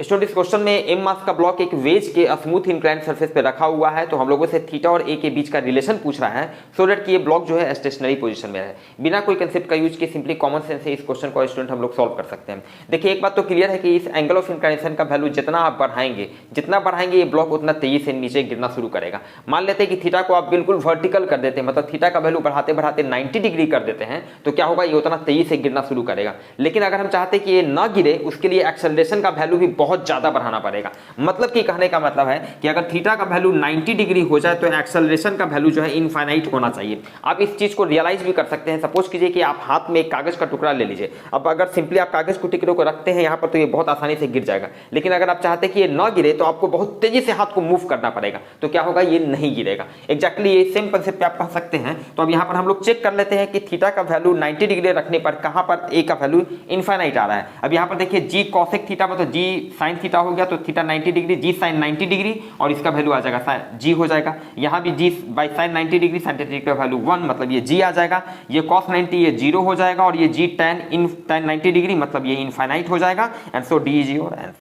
Student इस question में M मास का ब्लॉक एक वेज के स्मूथ इंक्लाइंड सरफेस पे रखा हुआ है, तो हम लोगों से थीटा और ए के बीच का रिलेशन पूछ रहा है सो दैट कि ये ब्लॉक जो है स्टेशनरी पोजीशन में है। बिना कोई कंसेप्ट का यूज किए सिंपली कॉमन सेंस से इस क्वेश्चन को स्टूडेंट हम लोग सॉल्व कर सकते हैं। देखिए एक बात तो क्लियर है कि इस एंगल ऑफ इंक्लिनेशन का वैल्यू जितना आप बढ़ाएंगे ये ब्लॉक उतना तेजी से नीचे गिरना शुरू करेगा। मान लेते हैं कि थीटा को आप बिल्कुल वर्टिकल कर देते हैं, मतलब थीटा का वैल्यू बढ़ाते बढ़ाते 90 डिग्री कर देते हैं, तो क्या होगा, ये उतना तेजी से गिरना शुरू करेगा। लेकिन अगर हम चाहते हैं कि ये ना गिरे, उसके लिए एक्सेलरेशन का वैल्यू भी बहुत ज्यादा बढ़ाना पड़ेगा। मतलब कि कहने का मतलब है कि अगर थीटा का वैल्यू 90 डिग्री हो जाए तो एक्सेलरेशन का वैल्यू जो है इनफाइनाइट होना चाहिए। आप इस चीज को रियलाइज भी कर सकते हैं। सपोज कीजिए कि आप हाथ में एक कागज का टुकड़ा ले लीजिए। अब अगर सिंपली आप कागज के टुकड़े को रखते हैं यहाँ पर तो ये बहुत आसानी से गिर जाएगा, लेकिन अगर आप चाहते हैं कि ये ना गिरे तो आपको बहुत तेजी से हाथ को मूव करना पड़ेगा, तो क्या होगा, ये नहीं गिरेगा। एग्जैक्टली ये सेम कंसेप्ट पे आप कह सकते हैं। तो अब यहाँ पर हम लोग चेक कर लेते हैं कि थीटा का वैल्यू 90 डिग्री रखने पर कहां पर ए का वैल्यू इनफाइनाइट आ रहा है। अब यहाँ पर देखिए जी कॉसेक थीटा मतलब जी साइन थीटा हो गया, तो थीटा 90 डिग्री, जी साइन 90 डिग्री और इसका वैल्यू आ जाएगा जी हो जाएगा। यहाँ भी जी बाई साइन 90 डिग्री, साइन 90 का वैल्यू 1 मतलब ये जी आ जाएगा। ये कॉस 90 ये 0 हो जाएगा और ये जी tan 90 डिग्री मतलब ये इनफाइनाइट हो जाएगा। And so D is your answer.